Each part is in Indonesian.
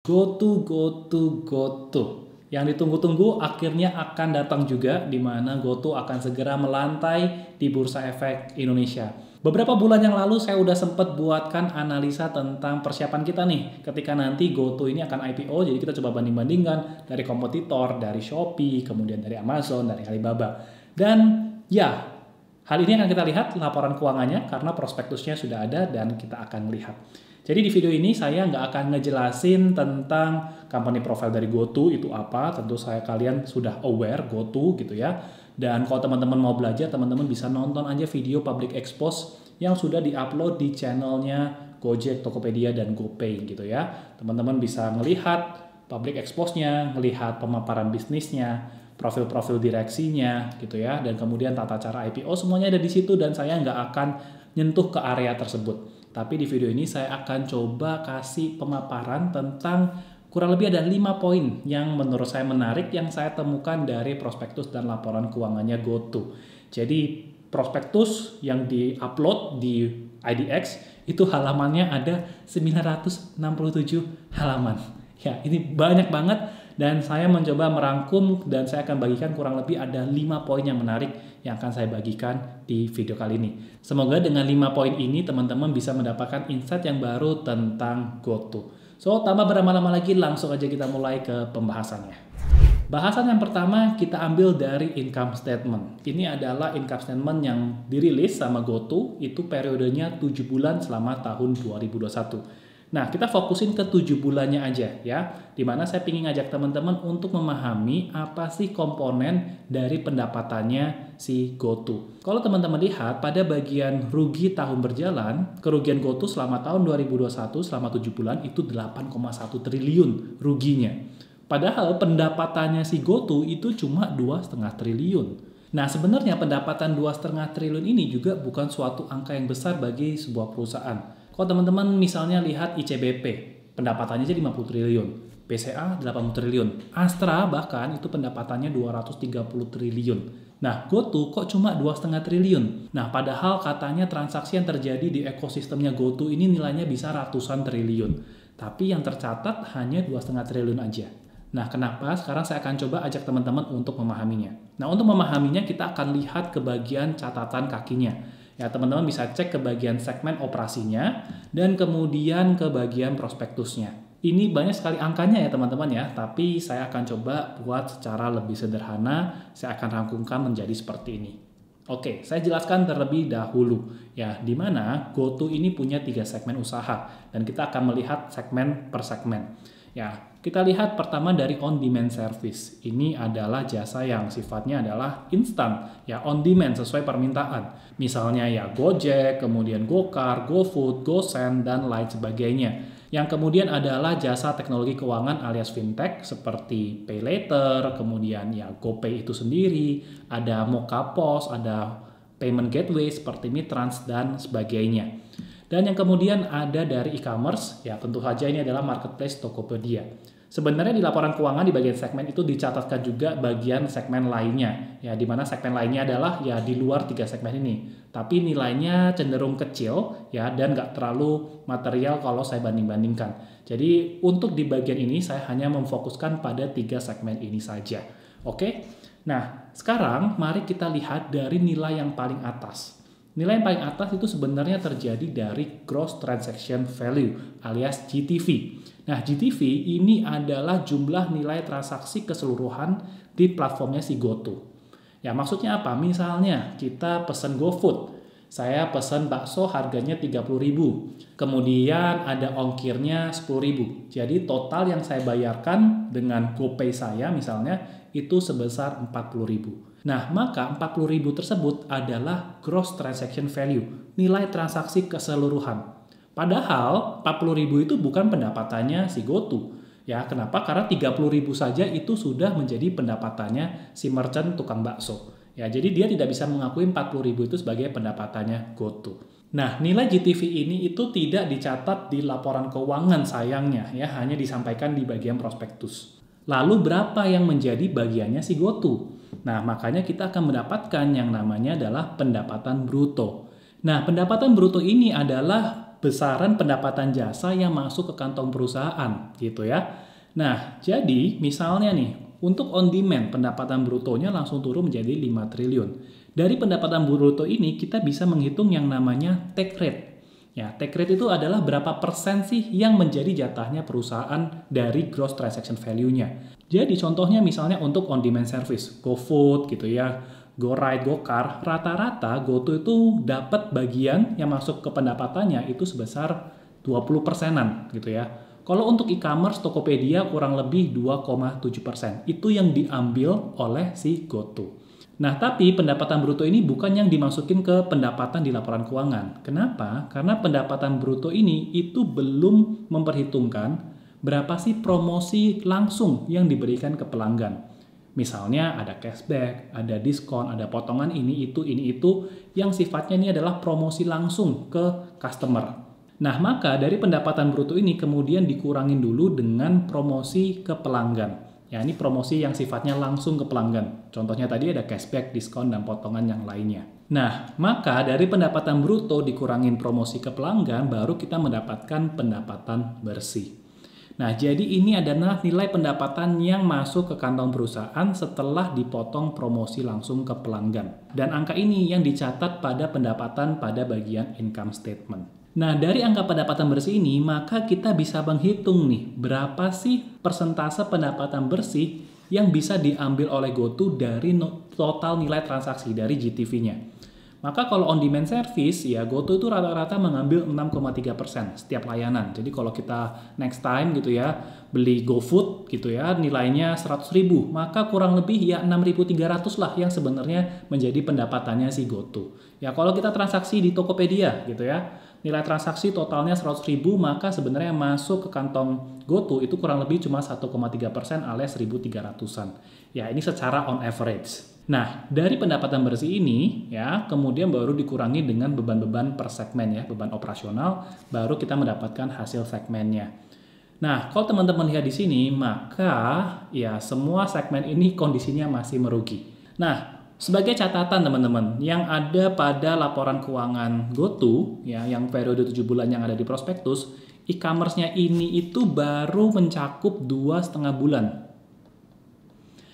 GoTo, GoTo, GoTo. Yang ditunggu-tunggu akhirnya akan datang juga, di mana GoTo akan segera melantai di Bursa Efek Indonesia. Beberapa bulan yang lalu saya udah sempat buatkan analisa tentang persiapan kita nih ketika nanti GoTo ini akan IPO. Jadi kita coba banding-bandingkan dari kompetitor, dari Shopee, kemudian dari Amazon, dari Alibaba. Dan ya, hal ini akan kita lihat laporan keuangannya karena prospektusnya sudah ada dan kita akan lihat. Jadi di video ini saya nggak akan ngejelasin tentang company profile dari GoTo itu apa. Tentu kalian sudah aware GoTo gitu ya. Dan kalau teman-teman mau belajar, teman-teman bisa nonton aja video public expose yang sudah diupload di channelnya Gojek, Tokopedia, dan GoPay gitu ya. Teman-teman bisa melihat public expose-nya, melihat pemaparan bisnisnya, profil-profil direksinya gitu ya. Dan kemudian tata cara IPO semuanya ada di situ dan saya nggak akan nyentuh ke area tersebut. Tapi di video ini saya akan coba kasih pemaparan tentang kurang lebih ada 5 poin yang menurut saya menarik yang saya temukan dari prospektus dan laporan keuangannya GoTo. Jadi prospektus yang di-upload di IDX itu halamannya ada 967 halaman. Ya, ini banyak banget dan saya mencoba merangkum dan saya akan bagikan kurang lebih ada 5 poin yang menarik yang akan saya bagikan di video kali ini. Semoga dengan 5 poin ini teman-teman bisa mendapatkan insight yang baru tentang GoTo. So, tanpa berlama-lama lagi langsung aja kita mulai ke pembahasannya. Bahasan yang pertama kita ambil dari income statement. Ini adalah income statement yang dirilis sama GoTo, itu periodenya 7 bulan selama tahun 2021. Nah, kita fokusin ke 7 bulannya aja ya, dimana saya ingin ngajak teman-teman untuk memahami apa sih komponen dari pendapatannya si GoTo. Kalau teman-teman lihat pada bagian rugi tahun berjalan, kerugian GoTo selama tahun 2021 selama 7 bulan itu 8,1 triliun ruginya. Padahal pendapatannya si GoTo itu cuma 2,5 triliun. Nah, sebenarnya pendapatan 2,5 triliun ini juga bukan suatu angka yang besar bagi sebuah perusahaan. Kalau teman-teman misalnya lihat ICBP, pendapatannya jadi 50 triliun, BCA 80 triliun, Astra bahkan itu pendapatannya 230 triliun. Nah, GoTo kok cuma 2,5 triliun? Nah, padahal katanya transaksi yang terjadi di ekosistemnya GoTo ini nilainya bisa ratusan triliun. Tapi yang tercatat hanya 2,5 triliun aja. Nah, kenapa? Sekarang saya akan coba ajak teman-teman untuk memahaminya. Nah, untuk memahaminya kita akan lihat ke bagian catatan kakinya. Ya, teman-teman bisa cek ke bagian segmen operasinya dan kemudian ke bagian prospektusnya. Ini banyak sekali angkanya ya teman-teman ya, tapi saya akan coba buat secara lebih sederhana, saya akan rangkumkan menjadi seperti ini. Oke, saya jelaskan terlebih dahulu ya, di mana GoTo ini punya 3 segmen usaha dan kita akan melihat segmen per segmen. Ya, kita lihat pertama dari on-demand service. Ini adalah jasa yang sifatnya adalah instan, ya on-demand sesuai permintaan. Misalnya ya Gojek, kemudian GoCar, GoFood, GoSend, dan lain sebagainya. Yang kemudian adalah jasa teknologi keuangan alias fintech seperti PayLater, kemudian ya GoPay itu sendiri, ada Mokapos, ada payment gateway seperti Mitrans, dan sebagainya. Dan yang kemudian ada dari e-commerce, ya tentu saja ini adalah marketplace Tokopedia. Sebenarnya di laporan keuangan di bagian segmen itu dicatatkan juga bagian segmen lainnya, ya di mana segmen lainnya adalah ya di luar 3 segmen ini. Tapi nilainya cenderung kecil, ya dan nggak terlalu material kalau saya banding-bandingkan. Jadi untuk di bagian ini saya hanya memfokuskan pada 3 segmen ini saja. Oke? Nah, sekarang mari kita lihat dari nilai yang paling atas. Nilai yang paling atas itu sebenarnya terjadi dari Gross Transaction Value alias GTV. Nah, GTV ini adalah jumlah nilai transaksi keseluruhan di platformnya si GoTo. Ya, maksudnya apa? Misalnya kita pesen GoFood. Saya pesen bakso harganya 30.000. Kemudian ada ongkirnya 10.000. Jadi total yang saya bayarkan dengan GoPay saya misalnya itu sebesar 40.000. Nah, maka 40.000 tersebut adalah gross transaction value, nilai transaksi keseluruhan. Padahal 40.000 itu bukan pendapatannya si GoTo. Ya, kenapa? Karena 30.000 saja itu sudah menjadi pendapatannya si merchant tukang bakso. Ya, jadi dia tidak bisa mengakui 40.000 itu sebagai pendapatannya GoTo. Nah, nilai GTV ini itu tidak dicatat di laporan keuangan sayangnya, ya hanya disampaikan di bagian prospektus. Lalu berapa yang menjadi bagiannya si GoTo? Nah, makanya kita akan mendapatkan yang namanya adalah pendapatan bruto. Nah, pendapatan bruto ini adalah besaran pendapatan jasa yang masuk ke kantong perusahaan gitu ya. Nah, jadi misalnya nih, untuk on demand pendapatan brutonya langsung turun menjadi 5 triliun. Dari pendapatan bruto ini kita bisa menghitung yang namanya take rate. Ya, take rate itu adalah berapa persen sih yang menjadi jatahnya perusahaan dari gross transaction value-nya. Jadi contohnya misalnya untuk on demand service, GoFood gitu ya, GoRide, GoCar, rata-rata GoTo itu dapat bagian yang masuk ke pendapatannya itu sebesar 20%-an gitu ya. Kalau untuk e-commerce, Tokopedia kurang lebih 2,7%. Itu yang diambil oleh si GoTo. Nah, tapi pendapatan bruto ini bukan yang dimasukin ke pendapatan di laporan keuangan. Kenapa? Karena pendapatan bruto ini itu belum memperhitungkan berapa sih promosi langsung yang diberikan ke pelanggan. Misalnya ada cashback, ada diskon, ada potongan ini itu yang sifatnya ini adalah promosi langsung ke customer. Nah, maka dari pendapatan bruto ini kemudian dikurangin dulu dengan promosi ke pelanggan. Ya, ini promosi yang sifatnya langsung ke pelanggan. Contohnya tadi ada cashback, diskon, dan potongan yang lainnya. Nah, maka dari pendapatan bruto dikurangin promosi ke pelanggan, baru kita mendapatkan pendapatan bersih. Nah, jadi ini adalah nilai pendapatan yang masuk ke kantong perusahaan setelah dipotong promosi langsung ke pelanggan. Dan angka ini yang dicatat pada pendapatan pada bagian income statement. Nah, dari angka pendapatan bersih ini, maka kita bisa menghitung nih, berapa sih persentase pendapatan bersih yang bisa diambil oleh GoTo dari total nilai transaksi, dari GTV-nya. Maka kalau on demand service, ya GoTo itu rata-rata mengambil 6,3% setiap layanan. Jadi kalau kita next time gitu ya, beli GoFood gitu ya, nilainya 100.000, maka kurang lebih ya 6.300 lah yang sebenarnya menjadi pendapatannya si GoTo. Ya kalau kita transaksi di Tokopedia gitu ya, nilai transaksi totalnya 100.000, maka sebenarnya yang masuk ke kantong GoTo itu kurang lebih cuma 1,3% alias 1.300-an. Ya, ini secara on average. Nah, dari pendapatan bersih ini ya, kemudian baru dikurangi dengan beban-beban per segmen ya, beban operasional, baru kita mendapatkan hasil segmennya. Nah, kalau teman-teman lihat di sini, maka ya semua segmen ini kondisinya masih merugi. Nah, sebagai catatan teman-teman, yang ada pada laporan keuangan GoTo, ya, yang periode 7 bulan yang ada di prospektus, e-commerce-nya ini itu baru mencakup 2,5 bulan.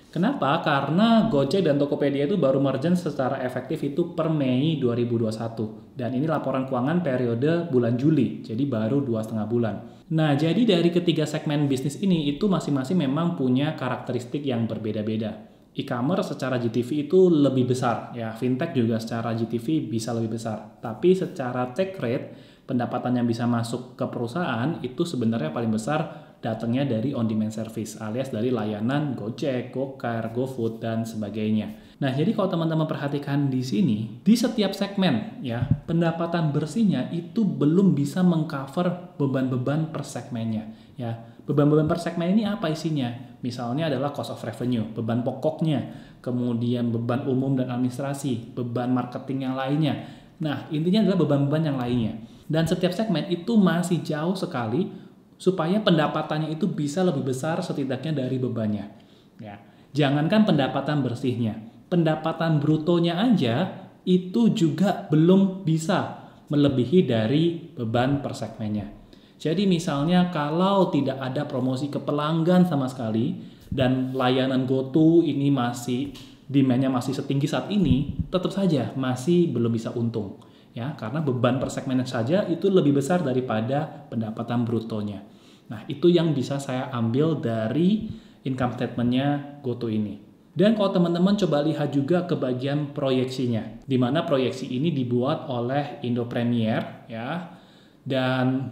Kenapa? Karena Gojek dan Tokopedia itu baru merge secara efektif itu per Mei 2021. Dan ini laporan keuangan periode bulan Juli, jadi baru 2,5 bulan. Nah, jadi dari ketiga segmen bisnis ini itu masing-masing memang punya karakteristik yang berbeda-beda. E-commerce secara GTV itu lebih besar, ya fintech juga secara GTV bisa lebih besar. Tapi secara take rate, pendapatan yang bisa masuk ke perusahaan itu sebenarnya paling besar datangnya dari on-demand service, alias dari layanan Gojek, GoCar, GoFood, dan sebagainya. Nah, jadi kalau teman-teman perhatikan di sini, di setiap segmen, ya pendapatan bersihnya itu belum bisa mengcover beban-beban per segmennya. Ya, beban-beban per segmen ini apa isinya? Misalnya adalah cost of revenue, beban pokoknya, kemudian beban umum dan administrasi, beban marketing yang lainnya. Nah, intinya adalah beban-beban yang lainnya. Dan setiap segmen itu masih jauh sekali supaya pendapatannya itu bisa lebih besar setidaknya dari bebannya. Ya, jangankan pendapatan bersihnya, pendapatan brutonya aja itu juga belum bisa melebihi dari beban per segmennya. Jadi misalnya kalau tidak ada promosi ke pelanggan sama sekali dan layanan GoTo ini masih demand-nya masih setinggi saat ini, tetap saja masih belum bisa untung. Ya, karena beban per segmennya saja itu lebih besar daripada pendapatan brutonya. Nah, itu yang bisa saya ambil dari income statement-nya GoTo ini. Dan kalau teman-teman coba lihat juga ke bagian proyeksinya, di mana proyeksi ini dibuat oleh Indo Premier, ya, dan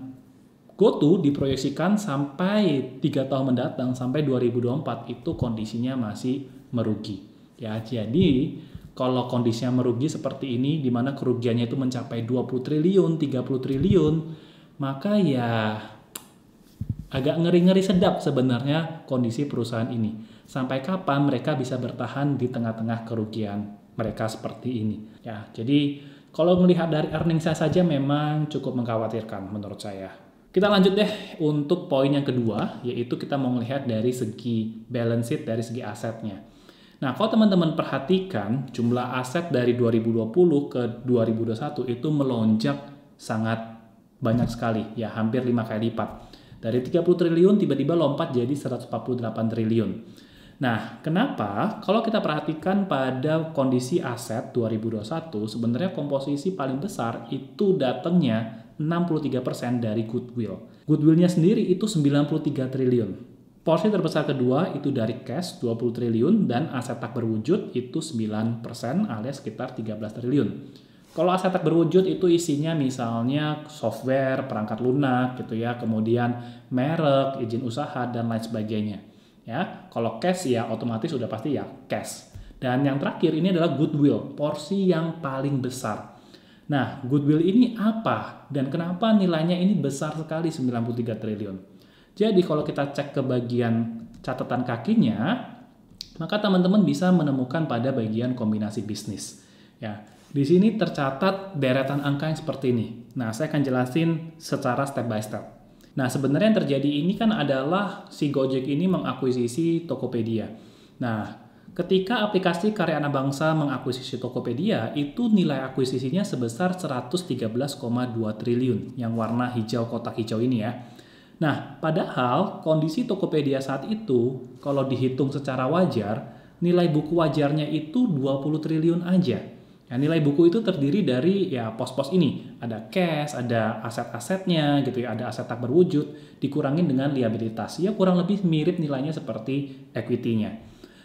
GoTo diproyeksikan sampai 3 tahun mendatang, sampai 2024, itu kondisinya masih merugi. Ya, jadi kalau kondisinya merugi seperti ini, di mana kerugiannya itu mencapai 20 triliun, 30 triliun, maka ya agak ngeri-ngeri sedap sebenarnya kondisi perusahaan ini. Sampai kapan mereka bisa bertahan di tengah-tengah kerugian mereka seperti ini. Ya, jadi kalau melihat dari earnings-nya saja memang cukup mengkhawatirkan menurut saya. Kita lanjut deh untuk poin yang kedua, yaitu kita mau melihat dari segi balance sheet, dari segi asetnya. Nah, kalau teman-teman perhatikan, jumlah aset dari 2020 ke 2021 itu melonjak sangat banyak sekali, ya hampir 5 kali lipat. Dari 30 triliun tiba-tiba lompat jadi 148 triliun. Nah, kenapa? Kalau kita perhatikan pada kondisi aset 2021, sebenarnya komposisi paling besar itu datangnya 63% dari goodwill. Goodwill-nya sendiri itu 93 triliun. Porsi terbesar kedua itu dari cash 20 triliun dan aset tak berwujud itu 9% alias sekitar 13 triliun. Kalau aset tak berwujud itu isinya misalnya software, perangkat lunak gitu ya, kemudian merek, izin usaha dan lain sebagainya. Ya, kalau cash ya otomatis sudah pasti ya cash. Dan yang terakhir ini adalah goodwill, porsi yang paling besar. Nah, goodwill ini apa dan kenapa nilainya ini besar sekali 93 triliun? Jadi kalau kita cek ke bagian catatan kakinya, maka teman-teman bisa menemukan pada bagian kombinasi bisnis. Ya, di sini tercatat deretan angka yang seperti ini. Nah, saya akan jelasin secara step by step. Nah, sebenarnya yang terjadi ini kan adalah si Gojek ini mengakuisisi Tokopedia. Nah, ketika aplikasi Karya Anak Bangsa mengakuisisi Tokopedia, itu nilai akuisisinya sebesar 113,2 triliun yang warna hijau kotak hijau ini ya. Nah, padahal kondisi Tokopedia saat itu, kalau dihitung secara wajar, nilai buku wajarnya itu 20 triliun aja. Nah, nilai buku itu terdiri dari ya pos-pos ini, ada cash, ada aset-asetnya gitu ya, ada aset tak berwujud, dikurangin dengan liabilitas. Ya kurang lebih mirip nilainya seperti equity-nya.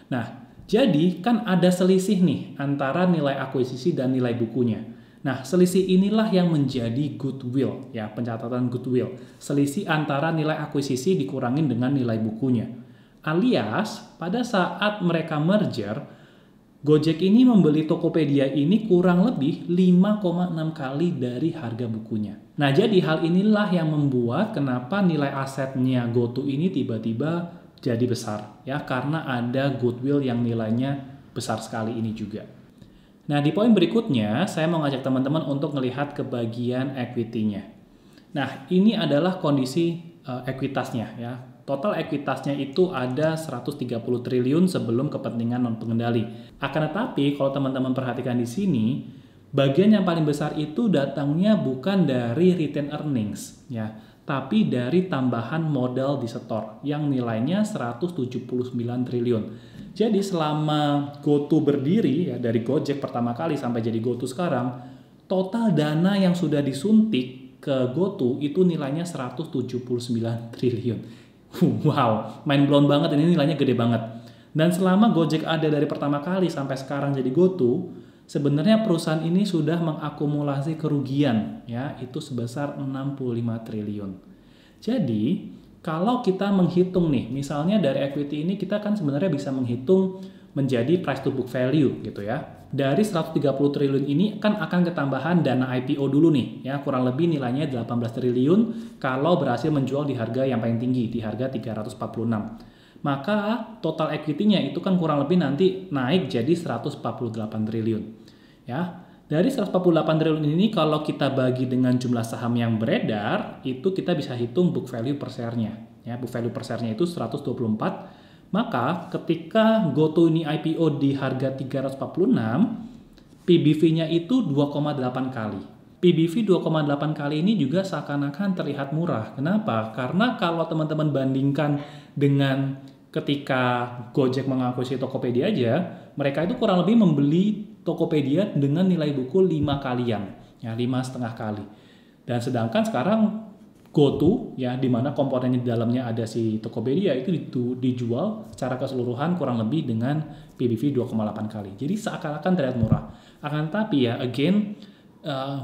Nah, jadi kan ada selisih nih antara nilai akuisisi dan nilai bukunya. Nah, selisih inilah yang menjadi goodwill, ya pencatatan goodwill. Selisih antara nilai akuisisi dikurangin dengan nilai bukunya. Alias, pada saat mereka merger, Gojek ini membeli Tokopedia ini kurang lebih 5,6 kali dari harga bukunya. Nah, jadi hal inilah yang membuat kenapa nilai asetnya GoTo ini tiba-tiba jadi besar. Ya, karena ada goodwill yang nilainya besar sekali ini juga. Nah, di poin berikutnya, saya mau ngajak teman-teman untuk melihat ke bagian equity-nya. Nah, ini adalah kondisi ekuitasnya ya. Total ekuitasnya itu ada 130 triliun sebelum kepentingan non-pengendali. Akan tetapi, kalau teman-teman perhatikan di sini, bagian yang paling besar itu datangnya bukan dari retained earnings, ya, tapi dari tambahan modal di setor yang nilainya 179 triliun. Jadi selama GoTo berdiri, ya, dari Gojek pertama kali sampai jadi GoTo sekarang, total dana yang sudah disuntik ke GoTo itu nilainya 179 triliun. Wow, mind blown banget, ini nilainya gede banget. Dan selama Gojek ada dari pertama kali sampai sekarang jadi GoTo, sebenarnya perusahaan ini sudah mengakumulasi kerugian, ya, itu sebesar 65 triliun. Jadi, kalau kita menghitung nih, misalnya dari equity ini kita kan sebenarnya bisa menghitung menjadi price to book value gitu ya. Dari 130 triliun ini kan akan ketambahan dana IPO dulu nih, ya kurang lebih nilainya 18 triliun kalau berhasil menjual di harga yang paling tinggi, di harga 346. Maka total equity-nya itu kan kurang lebih nanti naik jadi 148 triliun. Ya, dari 148 triliun ini kalau kita bagi dengan jumlah saham yang beredar, itu kita bisa hitung book value per share-nya. Ya, book value per share-nya itu 124. Maka ketika GoTo ini IPO di harga 346, PBV-nya itu 2,8 kali. PBV 2,8 kali ini juga seakan-akan terlihat murah. Kenapa? Karena kalau teman-teman bandingkan dengan ketika Gojek mengakuisisi Tokopedia aja, mereka itu kurang lebih membeli Tokopedia dengan nilai buku 5 kalian, ya 5,5 kali. Dan sedangkan sekarang GoTo, ya, di mana komponennya di dalamnya ada si Tokopedia itu dijual secara keseluruhan kurang lebih dengan PBV 2,8 kali. Jadi seakan-akan terlihat murah. Akan tapi ya, again,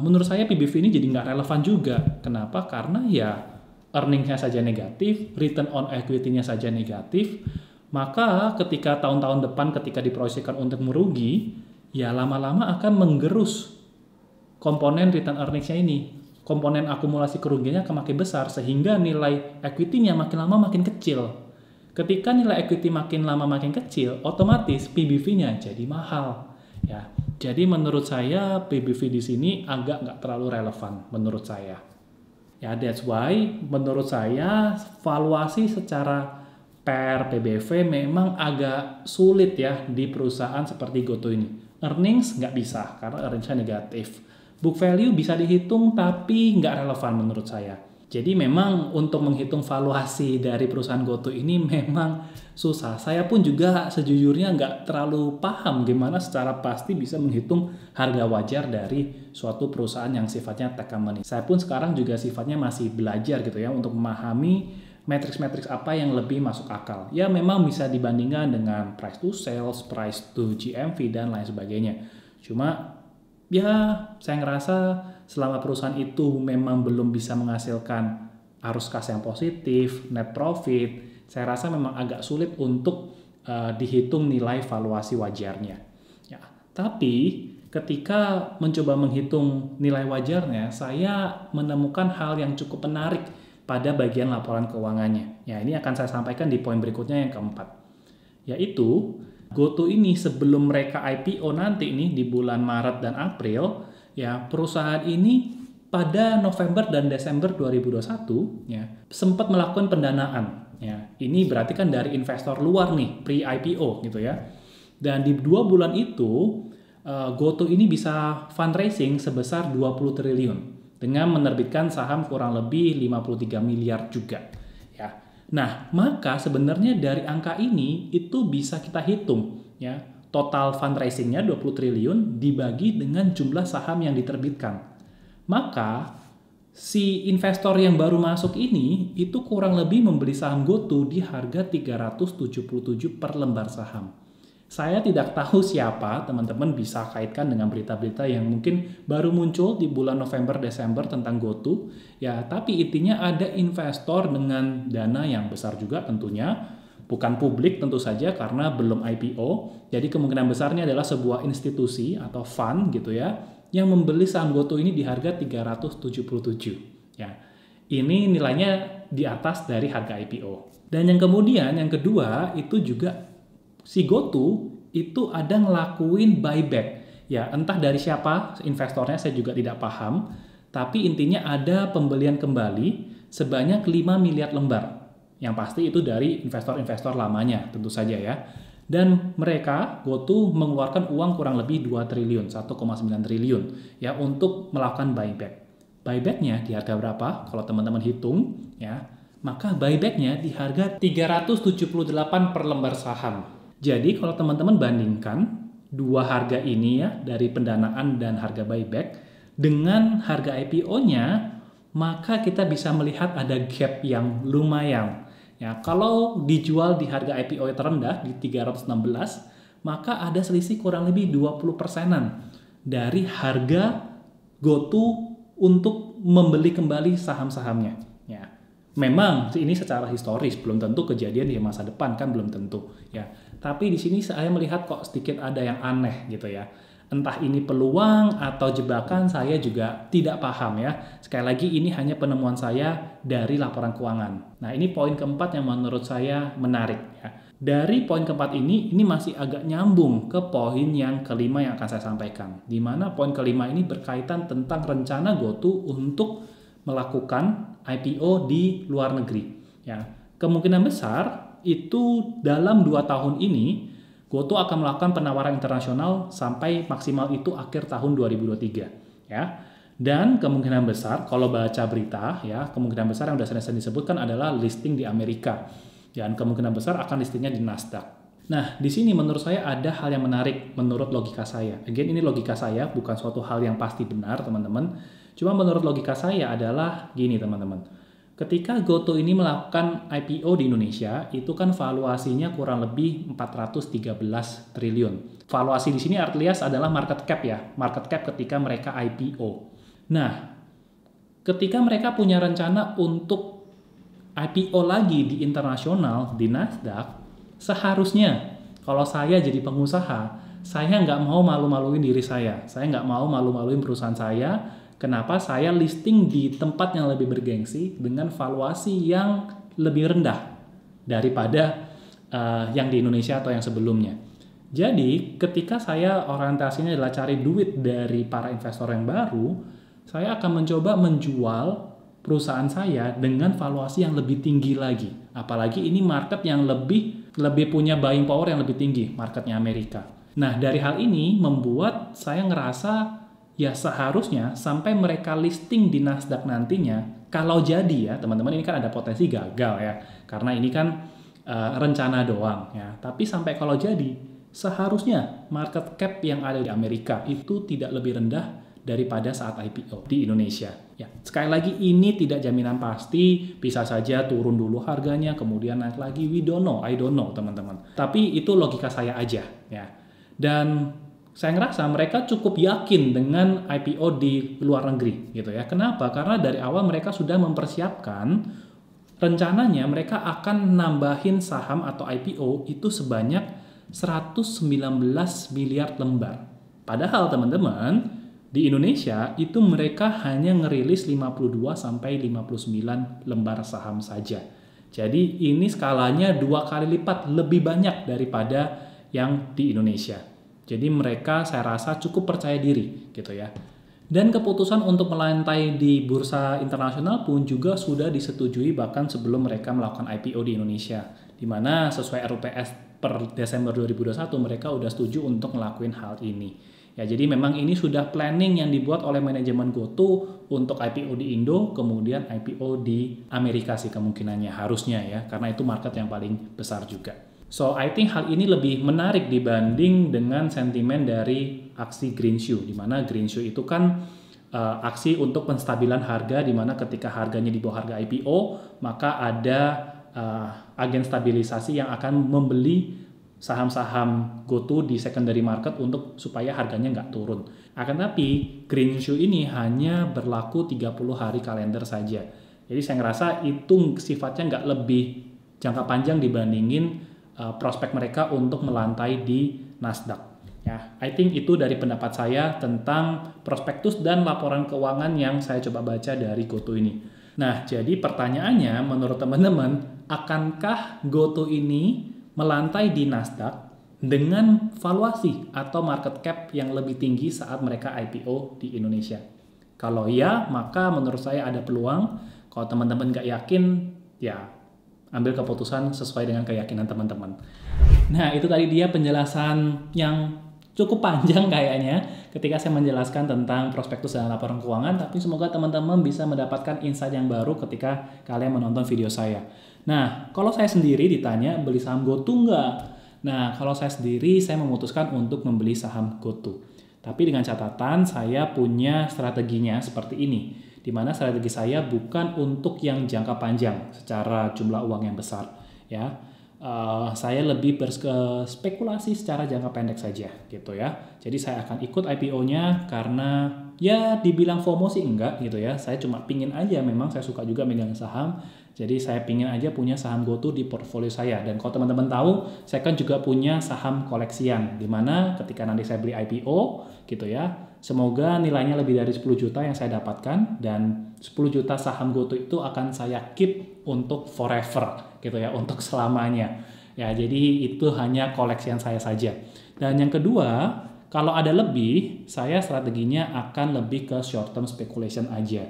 menurut saya PBV ini jadi nggak relevan juga. Kenapa? Karena ya earnings-nya saja negatif, return on equity-nya saja negatif, maka ketika tahun-tahun depan ketika diproyeksikan untuk merugi, ya lama-lama akan menggerus komponen return earnings-nya ini. Komponen akumulasi kerugiannya akan makin besar sehingga nilai equity-nya makin lama makin kecil. Ketika nilai equity makin lama makin kecil, otomatis PBV-nya jadi mahal. Ya, jadi menurut saya PBV di sini agak nggak terlalu relevan menurut saya. Ya, that's why menurut saya valuasi secara per PBV memang agak sulit ya di perusahaan seperti GoTo ini. Earnings nggak bisa karena earnings-nya negatif. Book value bisa dihitung tapi nggak relevan menurut saya. Jadi memang untuk menghitung valuasi dari perusahaan GoTo ini memang susah. Saya pun juga sejujurnya nggak terlalu paham gimana secara pasti bisa menghitung harga wajar dari suatu perusahaan yang sifatnya tech company. Saya pun sekarang juga sifatnya masih belajar gitu ya untuk memahami matriks-matriks apa yang lebih masuk akal. Ya memang bisa dibandingkan dengan price to sales, price to GMV, dan lain sebagainya. Cuma ya saya ngerasa selama perusahaan itu memang belum bisa menghasilkan arus kas yang positif, net profit, saya rasa memang agak sulit untuk dihitung nilai valuasi wajarnya. Ya, tapi ketika mencoba menghitung nilai wajarnya, saya menemukan hal yang cukup menarik pada bagian laporan keuangannya. Ya, ini akan saya sampaikan di poin berikutnya yang keempat. Yaitu, GoTo ini sebelum mereka IPO nanti nih di bulan Maret dan April, ya perusahaan ini pada November dan Desember 2021 ya sempat melakukan pendanaan. Ya, ini berarti kan dari investor luar nih, pre-IPO gitu ya. Dan di 2 bulan itu, GoTo ini bisa fundraising sebesar 20 triliun. Dengan menerbitkan saham kurang lebih 53 miliar juga. Ya. Nah, maka sebenarnya dari angka ini itu bisa kita hitung ya. Total fundraisingnya 20 triliun dibagi dengan jumlah saham yang diterbitkan. Maka si investor yang baru masuk ini itu kurang lebih membeli saham GoTo di harga 377 per lembar saham. Saya tidak tahu siapa, teman-teman bisa kaitkan dengan berita-berita yang mungkin baru muncul di bulan November-Desember tentang GoTo. Ya, tapi intinya ada investor dengan dana yang besar juga tentunya. Bukan publik tentu saja karena belum IPO. Jadi kemungkinan besarnya adalah sebuah institusi atau fund gitu ya, yang membeli saham GoTo ini di harga 377. Ya, ini nilainya di atas dari harga IPO. Dan yang kemudian, yang kedua itu juga si GoTo itu ada ngelakuin buyback. Ya, entah dari siapa investornya saya juga tidak paham, tapi intinya ada pembelian kembali sebanyak 5 miliar lembar. Yang pasti itu dari investor-investor lamanya tentu saja ya. Dan mereka GoTo mengeluarkan uang kurang lebih 2 triliun, 1,9 triliun ya untuk melakukan buyback. Buybacknya di harga berapa? Kalau teman-teman hitung ya, maka buybacknya di harga 378 per lembar saham. Jadi kalau teman-teman bandingkan dua harga ini ya, dari pendanaan dan harga buyback dengan harga IPO-nya, maka kita bisa melihat ada gap yang lumayan. Ya, kalau dijual di harga IPO yang terendah di 316, maka ada selisih kurang lebih 20%-an dari harga GoTo untuk membeli kembali saham-sahamnya. Ya. Memang ini secara historis belum tentu kejadian di masa depan kan belum tentu ya. Tapi di sini saya melihat kok sedikit ada yang aneh gitu ya. Entah ini peluang atau jebakan saya juga tidak paham ya. Sekali lagi ini hanya penemuan saya dari laporan keuangan. Nah, ini poin keempat yang menurut saya menarik ya. Dari poin keempat ini masih agak nyambung ke poin yang kelima yang akan saya sampaikan. Di mana poin kelima ini berkaitan tentang rencana GoTo untuk melakukan IPO di luar negeri. Ya, kemungkinan besar itu dalam 2 tahun ini GoTo akan melakukan penawaran internasional sampai maksimal itu akhir tahun 2023. Ya, dan kemungkinan besar kalau baca berita ya, kemungkinan besar yang sudah saya disebutkan adalah listing di Amerika. Dan kemungkinan besar akan listingnya di Nasdaq. Nah, di sini menurut saya ada hal yang menarik menurut logika saya. Again, ini logika saya, bukan suatu hal yang pasti benar, teman-teman. Cuma menurut logika saya adalah gini, teman-teman. Ketika GoTo ini melakukan IPO di Indonesia, itu kan valuasinya kurang lebih 413 triliun. Valuasi di sini alias adalah market cap ya, market cap ketika mereka IPO. Nah, ketika mereka punya rencana untuk IPO lagi di internasional, di Nasdaq, seharusnya kalau saya jadi pengusaha, saya nggak mau malu-maluin diri saya nggak mau malu-maluin perusahaan saya. Kenapa saya listing di tempat yang lebih bergengsi dengan valuasi yang lebih rendah daripada yang di Indonesia atau yang sebelumnya. Jadi ketika saya orientasinya adalah cari duit dari para investor yang baru, saya akan mencoba menjual perusahaan saya dengan valuasi yang lebih tinggi lagi. Apalagi ini market yang lebih punya buying power yang lebih tinggi, marketnya Amerika. Nah, dari hal ini membuat saya ngerasa ya seharusnya sampai mereka listing di Nasdaq nantinya, kalau jadi ya teman-teman, ini kan ada potensi gagal ya, karena ini kan rencana doang ya. Tapi sampai kalau jadi, seharusnya market cap yang ada di Amerika itu tidak lebih rendah daripada saat IPO di Indonesia. Ya, sekali lagi ini tidak jaminan pasti, bisa saja turun dulu harganya, kemudian naik lagi. We don't know, I don't know teman-teman. Tapi itu logika saya aja ya. Dan saya ngerasa mereka cukup yakin dengan IPO di luar negeri gitu ya. Kenapa? Karena dari awal mereka sudah mempersiapkan rencananya mereka akan nambahin saham atau IPO itu sebanyak 119 miliar lembar. Padahal teman-teman, di Indonesia itu mereka hanya ngerilis 52 sampai 59 lembar saham saja. Jadi ini skalanya 2 kali lipat lebih banyak daripada yang di Indonesia. Jadi mereka saya rasa cukup percaya diri gitu ya. Dan keputusan untuk melantai di bursa internasional pun juga sudah disetujui bahkan sebelum mereka melakukan IPO di Indonesia. Di mana sesuai RUPS per Desember 2021 mereka udah setuju untuk ngelakuin hal ini. Ya, jadi memang ini sudah planning yang dibuat oleh manajemen GoTo untuk IPO di Indo, kemudian IPO di Amerika sih kemungkinannya, harusnya ya, karena itu market yang paling besar juga. So, I think hal ini lebih menarik dibanding dengan sentimen dari aksi Greenshoe, di mana Greenshoe itu kan aksi untuk penstabilan harga, di mana ketika harganya di bawah harga IPO, maka ada agen stabilisasi yang akan membeli saham-saham GoTo di secondary market untuk supaya harganya nggak turun. Akan tapi Greenshoe ini hanya berlaku 30 hari kalender saja. Jadi saya ngerasa itu sifatnya nggak lebih jangka panjang dibandingin prospek mereka untuk melantai di Nasdaq. Ya, I think itu dari pendapat saya tentang prospektus dan laporan keuangan yang saya coba baca dari GoTo ini. Nah, jadi pertanyaannya menurut teman-teman, akankah GoTo ini melantai di Nasdaq dengan valuasi atau market cap yang lebih tinggi saat mereka IPO di Indonesia? Kalau ya, maka menurut saya ada peluang. Kalau teman-teman nggak yakin, ya ambil keputusan sesuai dengan keyakinan teman-teman. Nah, itu tadi dia penjelasan yang cukup panjang kayaknya ketika saya menjelaskan tentang prospektus dan laporan keuangan, tapi semoga teman-teman bisa mendapatkan insight yang baru ketika kalian menonton video saya. Nah, kalau saya sendiri ditanya beli saham GoTo nggak? Nah, kalau saya sendiri, saya memutuskan untuk membeli saham GoTo. Tapi dengan catatan, saya punya strateginya seperti ini. Di mana strategi saya bukan untuk yang jangka panjang secara jumlah uang yang besar. Ya, saya lebih berspekulasi secara jangka pendek saja gitu ya. Jadi saya akan ikut IPO-nya karena ya dibilang FOMO sih enggak gitu ya. Saya cuma pingin aja, memang saya suka juga megang saham. Jadi saya pingin aja punya saham GoTo di portfolio saya. Dan kalau teman-teman tahu, saya kan juga punya saham koleksian. Dimana ketika nanti saya beli IPO gitu ya, semoga nilainya lebih dari 10 juta yang saya dapatkan. Dan 10 juta saham GoTo itu akan saya keep untuk forever gitu ya, untuk selamanya. Ya, jadi itu hanya koleksian saya saja. Dan yang kedua, kalau ada lebih, saya strateginya akan lebih ke short term speculation aja.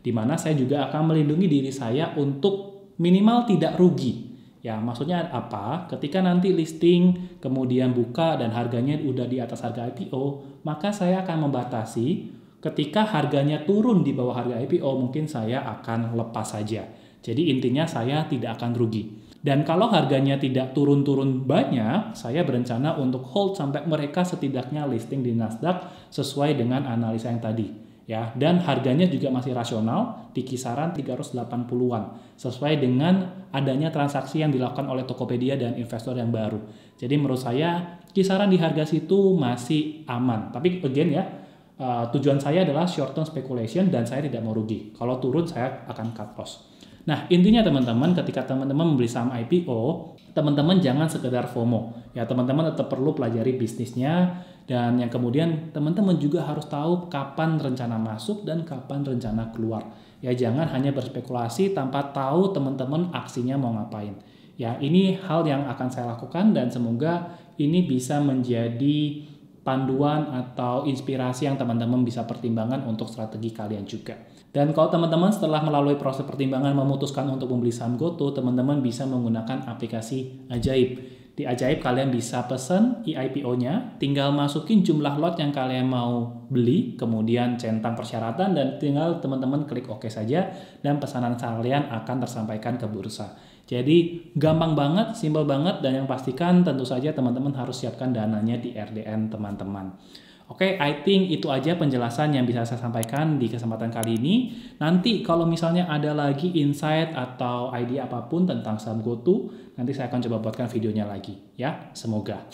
Di mana saya juga akan melindungi diri saya untuk minimal tidak rugi. Ya, maksudnya apa? Ketika nanti listing, kemudian buka dan harganya udah di atas harga IPO, maka saya akan membatasi ketika harganya turun di bawah harga IPO, mungkin saya akan lepas saja. Jadi intinya saya tidak akan rugi. Dan kalau harganya tidak turun-turun banyak, saya berencana untuk hold sampai mereka setidaknya listing di Nasdaq sesuai dengan analisa yang tadi. Ya, dan harganya juga masih rasional di kisaran 380-an sesuai dengan adanya transaksi yang dilakukan oleh Tokopedia dan investor yang baru. Jadi menurut saya kisaran di harga situ masih aman. Tapi again ya, tujuan saya adalah short term speculation dan saya tidak mau rugi. Kalau turun saya akan cut loss. Nah, intinya teman-teman, ketika teman-teman membeli saham IPO, teman-teman jangan sekedar FOMO. Ya, teman-teman tetap perlu pelajari bisnisnya, dan yang kemudian teman-teman juga harus tahu kapan rencana masuk dan kapan rencana keluar. Ya, jangan hanya berspekulasi tanpa tahu teman-teman aksinya mau ngapain. Ya, ini hal yang akan saya lakukan dan semoga ini bisa menjadi panduan atau inspirasi yang teman-teman bisa pertimbangkan untuk strategi kalian juga. Dan kalau teman-teman setelah melalui proses pertimbangan memutuskan untuk membeli saham GoTo, teman-teman bisa menggunakan aplikasi Ajaib. Di Ajaib kalian bisa pesen eIPO-nya, tinggal masukin jumlah lot yang kalian mau beli, kemudian centang persyaratan, dan tinggal teman-teman klik OK saja, dan pesanan kalian akan tersampaikan ke bursa. Jadi gampang banget, simpel banget, dan yang pastikan tentu saja teman-teman harus siapkan dananya di RDN teman-teman. Oke, I think itu aja penjelasan yang bisa saya sampaikan di kesempatan kali ini. Nanti kalau misalnya ada lagi insight atau idea apapun tentang saham GoTo, nanti saya akan coba buatkan videonya lagi, ya. Semoga.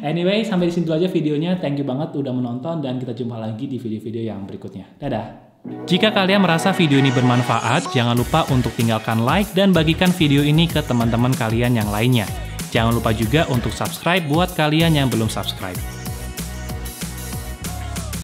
Anyway, sampai di sini dulu aja videonya. Thank you banget udah menonton, dan kita jumpa lagi di video-video yang berikutnya. Dadah! Jika kalian merasa video ini bermanfaat, jangan lupa untuk tinggalkan like dan bagikan video ini ke teman-teman kalian yang lainnya. Jangan lupa juga untuk subscribe buat kalian yang belum subscribe.